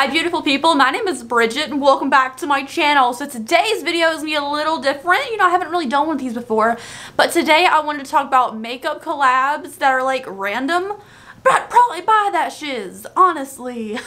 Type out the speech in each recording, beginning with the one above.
Hi beautiful people, my name is Bridget and welcome back to my channel. So today's video is going to be a little different. You know, I haven't really done one of these before, but today I wanted to talk about makeup collabs that are like random, but I'd probably buy that shiz, honestly.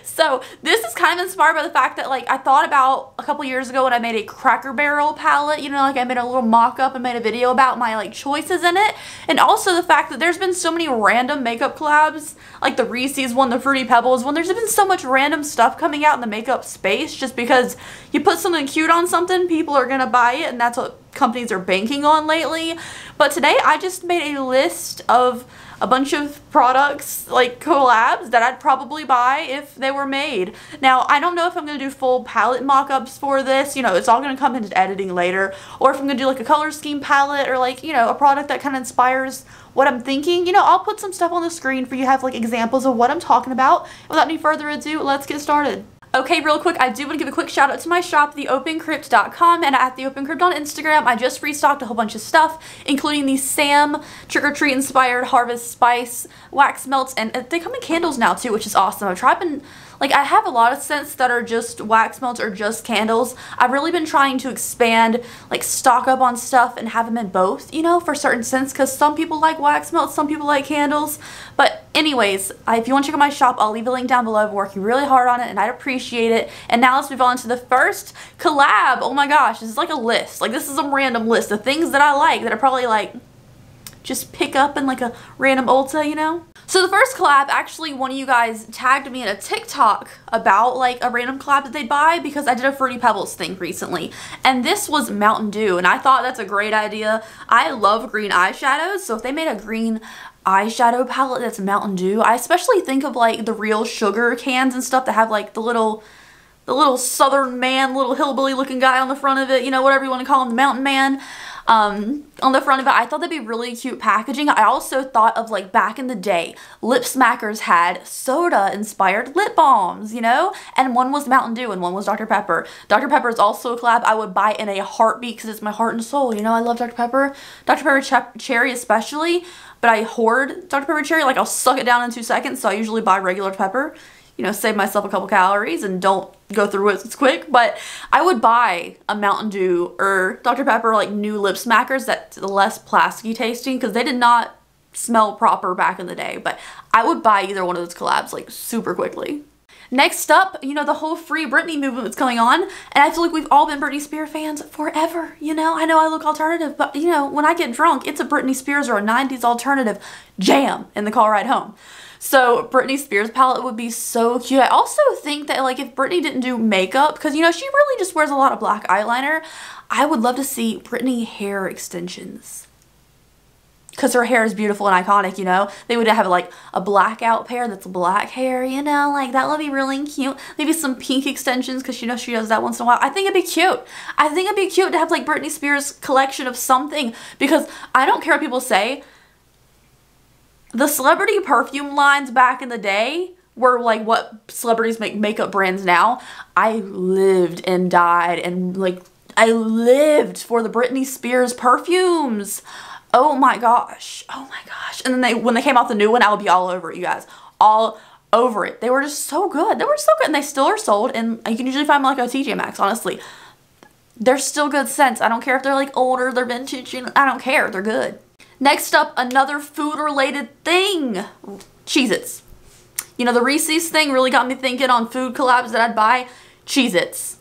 So this is kind of inspired by the fact that like I thought about a couple years ago when I made a Cracker Barrel palette, you know, like I made a little mock-up and made a video about my like choices in it, and also the fact that there's been so many random makeup collabs, like the Reese's one, the Fruity Pebbles one. There's been so much random stuff coming out in the makeup space just because you put something cute on something, people are gonna buy it, and that's what companies are banking on lately. But today I just made a list of a bunch of products, like collabs, that I'd probably buy if they were made. Now, I don't know if I'm going to do full palette mock-ups for this. You know, it's all going to come into editing later. Or if I'm going to do like a color scheme palette or like, you know, a product that kind of inspires what I'm thinking. You know, I'll put some stuff on the screen for you to have like examples of what I'm talking about. Without any further ado, let's get started. Okay, real quick, I do want to give a quick shout out to my shop, theopencrypt.com, and at theopencrypt on Instagram. I just restocked a whole bunch of stuff, including the Sam Trick or Treat inspired Harvest Spice wax melts, and they come in candles now too, which is awesome. I have a lot of scents that are just wax melts or just candles. I've really been trying to expand, like stock up on stuff and have them in both, you know, for certain scents, because some people like wax melts, some people like candles. But anyways, if you want to check out my shop, I'll leave a link down below. I've been working really hard on it and I'd appreciate it. And now let's move on to the first collab. Oh my gosh, this is like a list. Like, this is a random list of things that I like that are probably like just pick up in like a random Ulta, you know? So the first collab, actually one of you guys tagged me in a TikTok about like a random collab that they'd buy because I did a Fruity Pebbles thing recently. And this was Mountain Dew, and I thought that's a great idea. I love green eyeshadows, so if they made a green eyeshadow palette that's Mountain Dew, I especially think of like the real sugar cans and stuff that have like the little southern man, little hillbilly looking guy on the front of it, you know, whatever you want to call him, the mountain man. On the front of it. I thought that'd be really cute packaging. I also thought of like back in the day, Lip Smackers had soda inspired lip balms, you know, and one was Mountain Dew and one was Dr. Pepper. Dr. Pepper is also a collab I would buy in a heartbeat because it's my heart and soul, you know. I love Dr. Pepper. Dr. Pepper Cherry especially, but I hoard Dr. Pepper Cherry. Like, I'll suck it down in 2 seconds, so I usually buy regular pepper, you know, save myself a couple calories and don't go through it as quick. But I would buy a Mountain Dew or Dr. Pepper like new Lip Smackers that's less plasticky tasting because they did not smell proper back in the day. But I would buy either one of those collabs like super quickly. Next up, you know, the whole Free Britney movement that's going on, and I feel like we've all been Britney Spears fans forever, you know. I know I look alternative, but you know, when I get drunk, it's a Britney Spears or a 90s alternative jam in the car ride home. So Britney Spears palette would be so cute. I also think that like if Britney didn't do makeup, because you know, she really just wears a lot of black eyeliner, I would love to see Britney hair extensions. Because her hair is beautiful and iconic, you know. They would have like a blackout pair that's black hair, you know, like that would be really cute. Maybe some pink extensions because you know she does that once in a while. I think it'd be cute. I think it'd be cute to have like Britney Spears collection of something, because I don't care what people say. The celebrity perfume lines back in the day were like what celebrities make makeup brands now. I lived and died and like I lived for the Britney Spears perfumes. Oh my gosh. Oh my gosh. And then when they came out the new one, I would be all over it, you guys. All over it. They were just so good. They were so good, and they still are sold, and you can usually find them like on TJ Maxx, honestly. They're still good scents. I don't care if they're like older, they're vintage, you know, I don't care. They're good. Next up, another food-related thing. CheezIts. You know, the Reese's thing really got me thinking on food collabs that I'd buy. CheezIts.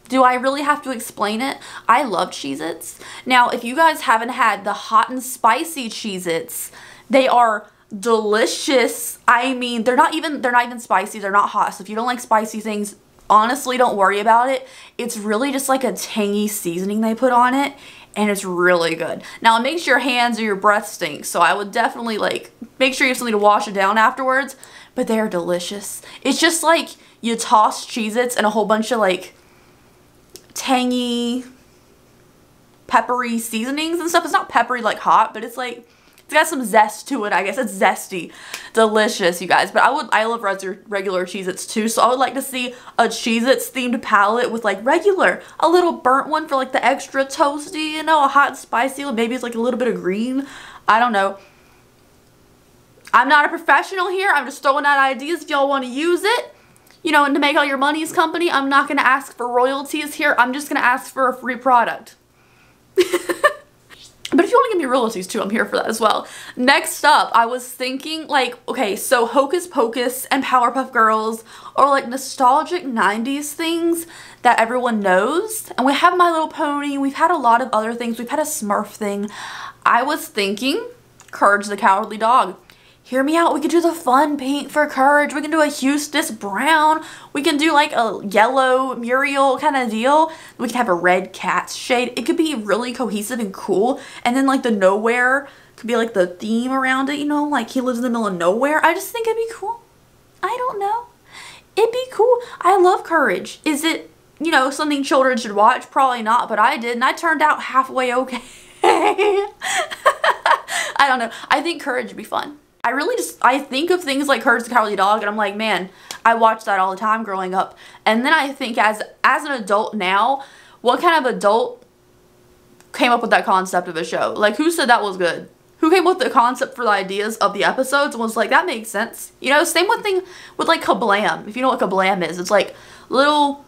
Do I really have to explain it? I love CheezIts. Now, if you guys haven't had the hot and spicy CheezIts, they are delicious. I mean, they're not even spicy. They're not hot. So if you don't like spicy things, honestly, don't worry about it. It's really just like a tangy seasoning they put on it, and it's really good. Now, it makes your hands or your breath stink, so I would definitely like make sure you have something to wash it down afterwards, but they are delicious. It's just like you toss CheezIts and a whole bunch of like tangy, peppery seasonings and stuff. It's not peppery like hot, but it's like, it's got some zest to it, I guess. It's zesty. Delicious, you guys. But I love regular Cheez-Its too, so I would like to see a Cheez-Its themed palette with like regular, a little burnt one for like the extra toasty, you know, a hot and spicy one, maybe it's like a little bit of green. I don't know. I'm not a professional here. I'm just throwing out ideas if y'all want to use it. You know, and to make all your money's company, I'm not going to ask for royalties here. I'm just going to ask for a free product. But if you want to give me royalties too, I'm here for that as well. Next up, I was thinking like, okay, so Hocus Pocus and Powerpuff Girls are like nostalgic 90s things that everyone knows. And we have My Little Pony. We've had a lot of other things. We've had a Smurf thing. I was thinking Courage the Cowardly Dog. Hear me out. We could do the fun pink for Courage. We can do a Eustace brown. We can do like a yellow Muriel kind of deal. We can have a red cat's shade. It could be really cohesive and cool. And then like the nowhere could be like the theme around it, you know, like he lives in the middle of nowhere. I just think it'd be cool. I don't know. It'd be cool. I love Courage. Is it, you know, something children should watch? Probably not, but I did, and I turned out halfway okay. I don't know. I think Courage would be fun. I think of things like Courage the Cowardly Dog and I'm like, man, I watched that all the time growing up. And then I think as an adult now, what kind of adult came up with that concept of a show? Like, who said that was good? Who came up with the concept for the ideas of the episodes and was like, that makes sense? You know, same thing with like Kablam. If you know what Kablam is, it's like little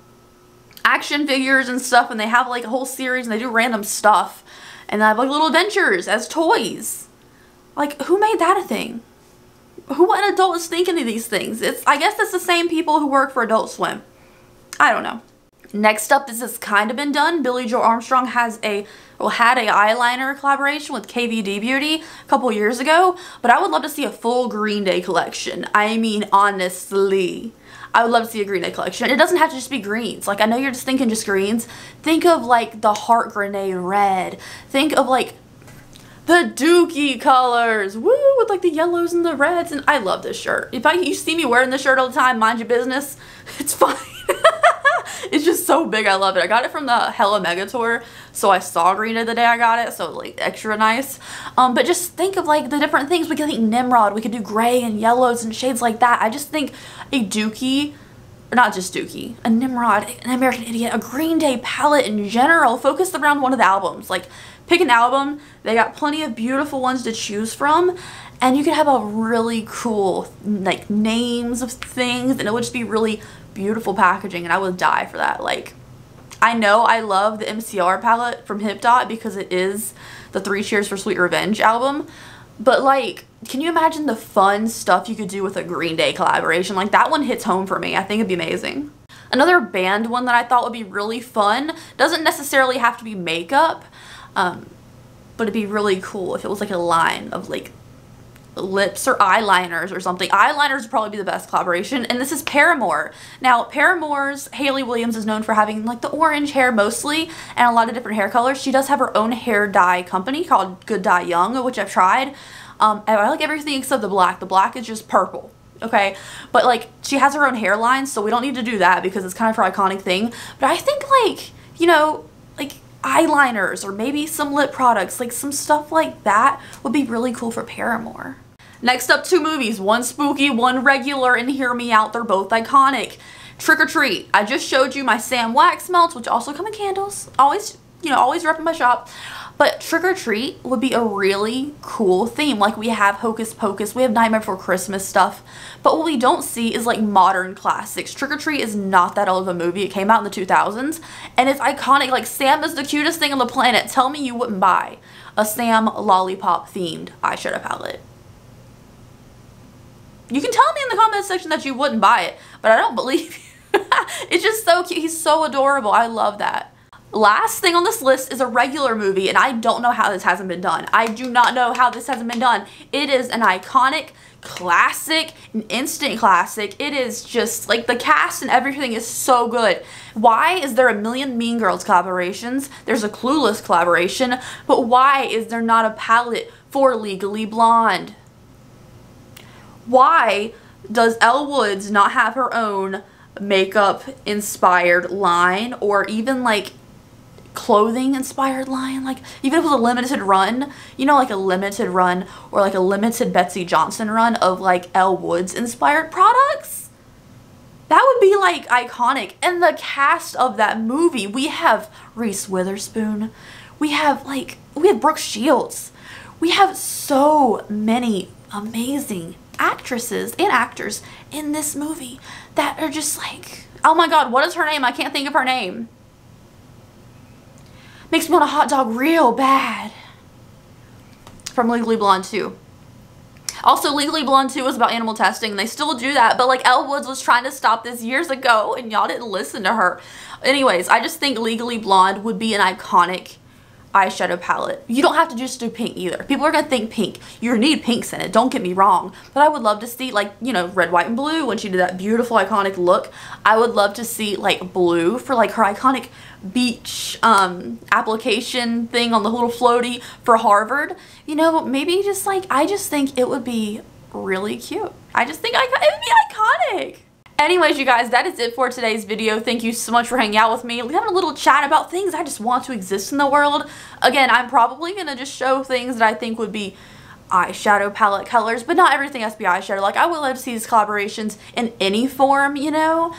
action figures and stuff, and they have like a whole series and they do random stuff. And they have like little adventures as toys. Like, who made that a thing? What adult is thinking of these things? I guess it's the same people who work for Adult Swim. I don't know. Next up, this has kind of been done. Billie Joe Armstrong had a eyeliner collaboration with KVD Beauty a couple years ago, but I would love to see a full Green Day collection. I mean, honestly, I would love to see a Green Day collection. It doesn't have to just be greens. Like, I know you're just thinking just greens. Think of like the Heart Grenade red. Think of like the Dookie colors, woo, with like the yellows and the reds. And I love this shirt. If you see me wearing this shirt all the time, mind your business, it's fine. It's just so big. I love it. I got it from the Hella Mega Tour, so I saw Green Day the day I got it, so like extra nice. But just think of like the different things. We could think Nimrod, we could do gray and yellows and shades like that. I just think a Dookie, or not just Dookie, a Nimrod, an American Idiot, a Green Day palette in general, focused around one of the albums. Like, pick an album. They got plenty of beautiful ones to choose from, and you could have a really cool like names of things, and it would just be really beautiful packaging, and I would die for that. Like, I know I love the MCR palette from Hip Dot because it is the 3 Cheers for Sweet Revenge album, but like, can you imagine the fun stuff you could do with a Green Day collaboration? Like, that one hits home for me. I think it'd be amazing. Another band one that I thought would be really fun, doesn't necessarily have to be makeup, but it'd be really cool if it was like a line of like lips or eyeliners or something. Eyeliners would probably be the best collaboration, and this is Paramore. Now, Paramore's Hayley Williams is known for having like the orange hair mostly and a lot of different hair colors. She does have her own hair dye company called Good Dye Young, which I've tried. I like everything except the black. The black is just purple. Okay, but like she has her own hairline, so we don't need to do that because it's kind of her iconic thing. But I think like, you know, like eyeliners or maybe some lip products, like some stuff like that would be really cool for Paramore. Next up, 2 movies, one spooky, one regular, and hear me out, they're both iconic. Trick or Treat. I just showed you my Sam wax melts, which also come in candles. Always, you know, always repping my shop. But Trick or Treat would be a really cool theme. Like, we have Hocus Pocus, we have Nightmare Before Christmas stuff. But what we don't see is like modern classics. Trick or Treat is not that old of a movie. It came out in the 2000s. And it's iconic. Like, Sam is the cutest thing on the planet. Tell me you wouldn't buy a Sam lollipop themed eyeshadow palette. You can tell me in the comment section that you wouldn't buy it, but I don't believe you. It's just so cute. He's so adorable. I love that. Last thing on this list is a regular movie, and I don't know how this hasn't been done. I do not know how this hasn't been done. It is an iconic classic, an instant classic. It is just like the cast and everything is so good. Why is there a million Mean Girls collaborations? There's a Clueless collaboration, but why is there not a palette for Legally Blonde? Why does Elle Woods not have her own makeup inspired line, or even like clothing inspired line? Like, even if it was a limited run, you know, like a limited run or like a limited Betsy Johnson run of like Elle Woods inspired products, that would be like iconic. And the cast of that movie, we have Reese Witherspoon, we have Brooke Shields, we have so many amazing actresses and actors in this movie that are just like, oh my god, what is her name? I can't think of her name. Makes me want a hot dog real bad. From Legally Blonde 2. Also, Legally Blonde 2 was about animal testing, and they still do that, but like Elle Woods was trying to stop this years ago, and y'all didn't listen to her. Anyways, I just think Legally Blonde would be an iconic eyeshadow palette. You don't have to just do pink either. People are gonna think pink. You need pinks in it, don't get me wrong. But I would love to see, like, you know, red, white, and blue when she did that beautiful iconic look. I would love to see like blue for like her iconic beach application thing on the little floaty for Harvard. You know, maybe just like, I just think it would be really cute. I just think it would be iconic. Anyways, you guys, that is it for today's video. Thank you so much for hanging out with me. We're having a little chat about things I just want to exist in the world. Again, I'm probably going to just show things that I think would be eyeshadow palette colors, but not everything has to be eyeshadow. Like, I would love to see these collaborations in any form, you know?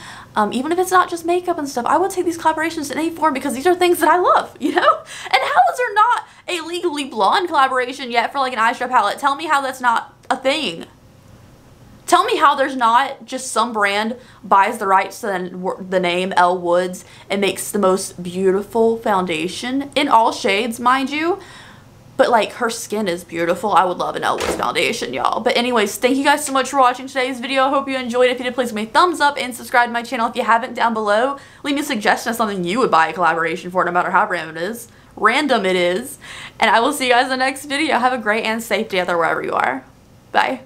Even if it's not just makeup and stuff, I would take these collaborations in any form because these are things that I love, you know? And how is there not a Legally Blonde collaboration yet for like an eyeshadow palette? Tell me how that's not a thing. Tell me how there's not just some brand buys the rights to the name Elle Woods and makes the most beautiful foundation in all shades, mind you. But like, her skin is beautiful. I would love an Elle Woods foundation, y'all. But anyways, thank you guys so much for watching today's video. I hope you enjoyed it. If you did, please give me a thumbs up and subscribe to my channel if you haven't down below. Leave me a suggestion of something you would buy a collaboration for, no matter how random it is. And I will see you guys in the next video. Have a great and safe day out there wherever you are. Bye.